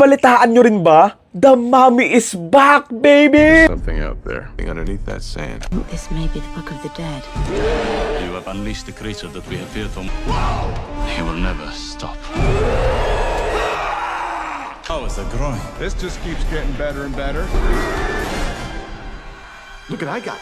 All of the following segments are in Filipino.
Balitaan nyo rin ba? The Mummy is back, baby! Something out there, underneath that sand. This may be the Book of the Dead. You have unleashed the creature that we have feared for. He will never stop. Powers are growing. This just keeps getting better and better. Look at I got.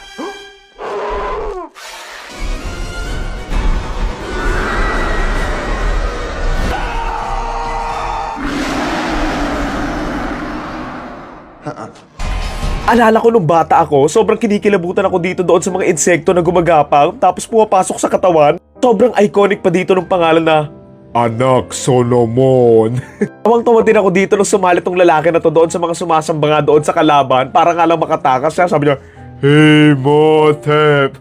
Alala ko nung bata ako, sobrang kinikilabutan ako dito doon sa mga insekto na gumagapang tapos pumapasok sa katawan. Sobrang iconic pa dito ng pangalan na Anak Solomon. Tawang-tawa din ako dito nung sumalit tong lalaki na to doon sa mga sumasamba nga doon sa kalaban para nga lang makatakas siya. Sabi niya, Imhotep!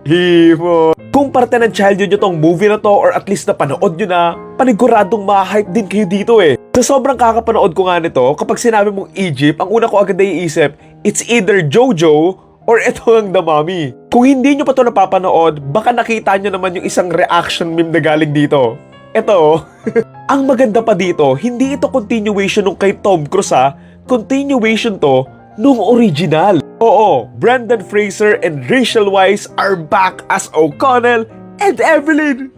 Imhotep! Kung parte ng childhood nyo tong movie na to or at least napanood nyo na, paniguradong ma-hype din kayo dito eh. Sa sobrang kakapanood ko nga nito, kapag sinabi mong Egypt, ang una ko agad na iisip, it's either Jojo or ito ang The Mummy. Kung hindi nyo pa to napapanood, baka nakita nyo naman yung isang reaction meme na galing dito. Ito, ang maganda pa dito, hindi ito continuation nung kay Tom Cruise ha, continuation to nung original. Oo, Brendan Fraser and Rachel Weisz are back as O'Connell and Evelyn.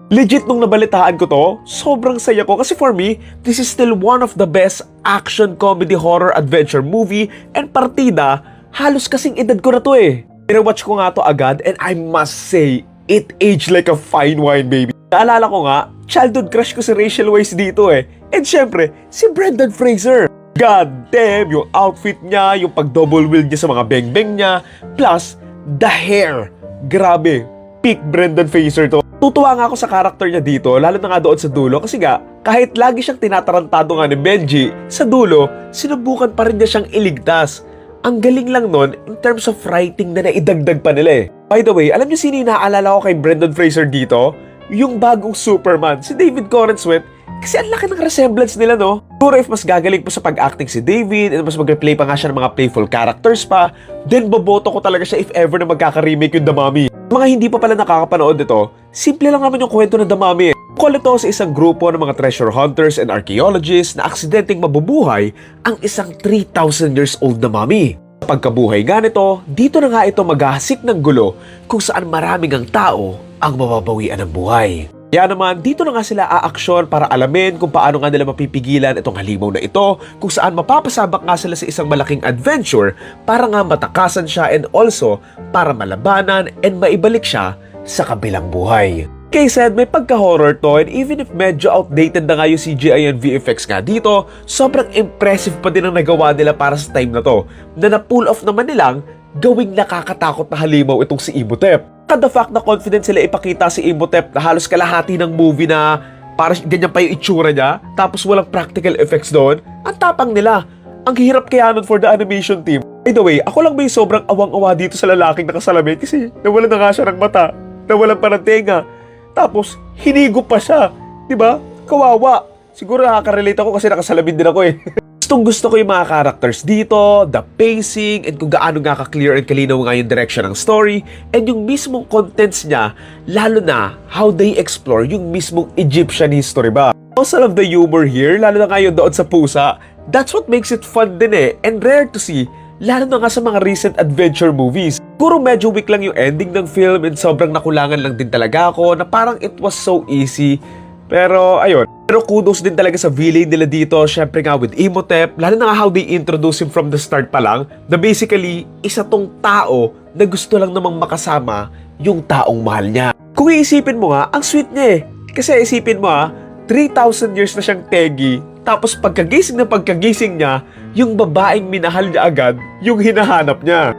Legit nung nabalitaan ko to, sobrang saya ko kasi for me, this is still one of the best action comedy horror adventure movie and partida, halos kasing edad ko na to eh. Pinawatch ko nga to agad and I must say, it aged like a fine wine, baby. Naalala ko nga, childhood crush ko si Rachel Weisz dito eh. And syempre, si Brendan Fraser. God damn, yung outfit niya, yung pag-double wheel niya sa mga beng-beng niya, plus, the hair. Grabe, peak Brendan Fraser to. Tutuwa nga ako sa karakter niya dito, lalo na nga doon sa dulo, kasi nga, kahit lagi siyang tinatarantado nga ni Benji, sa dulo, sinubukan pa rin niya siyang iligtas. Ang galing lang nun, in terms of writing na naidagdag pa nila eh. By the way, alam niyo sino yung naaalala ko kay Brendan Fraser dito? Yung bagong Superman, si David Corenswet. Kasi ang laki ng resemblance nila, no? Siguro if mas gagaling pa sa pag-acting si David, and mas mag-play pa nga siya ng mga playful characters pa, then boboto ko talaga siya if ever na magkaka-remake yung The Mummy. Mga hindi pa pala nakakapanood ito, simple lang naman yung kwento ng The Mummy. Call ito sa isang grupo ng mga treasure hunters and archaeologists na aksidenteng mabubuhay ang isang 3,000 years old na mummy. Sa pagkabuhay nga nito, dito na nga ito maghahasik ng gulo kung saan maraming ang tao ang mababawian ng buhay. Kaya naman, dito na nga sila aaksyon para alamin kung paano nga nila mapipigilan itong halimaw na ito, kung saan mapapasabak nga sila sa isang malaking adventure para nga matakasan siya and also para malabanan and maibalik siya sa kabilang buhay. Kaya said, may pagka-horror to and even if medyo outdated na nga yung CGI and VFX nga dito, sobrang impressive pa din ang nagawa nila para sa time na to, na na-pull off naman nilang gawing nakakatakot na halimaw itong si Imhotep. The fact na confident sila ipakita si Imhotep na halos kalahati ng movie na parang ganyan pa yung itsura niya, tapos walang practical effects doon, ang tapang nila. Ang hirap kaya nun for the animation team. By the way, ako lang may sobrang awang-awa dito sa lalaking nakasalamin kasi nawalan na nga siya ng mata, nawalan pa ng tenga, tapos hinigo pa siya. Diba? Kawawa. Siguro nakaka-relate ako kasi nakasalamin din ako eh. Gusto ko yung mga characters dito, the pacing, and kung gaano nga ka-clear and kalinaw nga yung direction ng story, and yung mismong contents niya, lalo na how they explore yung mismong Egyptian history ba. Also love the humor here, lalo na nga yung doon sa pusa. That's what makes it fun din eh, and rare to see, lalo na nga sa mga recent adventure movies. Siguro medyo weak lang yung ending ng film and sobrang nakulangan lang din talaga ako na parang it was so easy. Pero ayun, pero kudos din talaga sa villain nila dito, syempre nga with Imhotep, lalo na nga how they introduce him from the start pa lang, na basically, isa tong tao na gusto lang namang makasama yung taong mahal niya. Kung iisipin mo nga, ang sweet niya eh. Kasi isipin mo 3,000 years na siyang tegi, tapos pagkagising niya, yung babaeng minahal niya agad, yung hinahanap niya.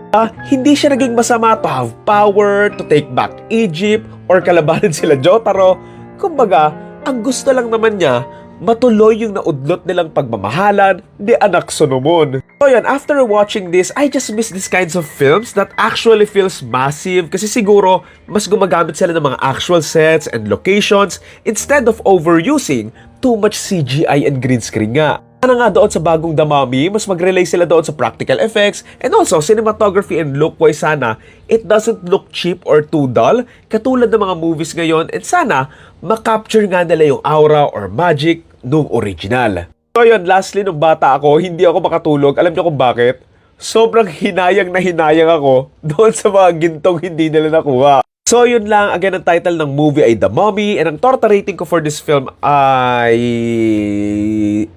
Hindi siya naging masama to have power, to take back Egypt, or kalabanan sila Jotaro. Kumbaga, ang gusto lang naman niya, matuloy yung naudlot nilang pagmamahalan ni Anak Solomon. So yan, after watching this, I just miss these kinds of films that actually feels massive kasi siguro mas gumagamit sila ng mga actual sets and locations instead of overusing too much CGI and green screen nga. Ano nga doon sa bagong The Mummy, mas mag-rely sila doon sa practical effects and also cinematography and look-wise sana, it doesn't look cheap or too dull katulad ng mga movies ngayon and sana makapture nga nila yung aura or magic nung original. So yun, lastly, nung bata ako, hindi ako makatulog. Alam niyo kung bakit? Sobrang hinayang na hinayang ako doon sa mga gintong hindi nila nakuha. So yun lang, again, ang title ng movie ay The Mummy, and ang torta rating ko for this film ay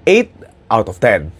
8 out of 10.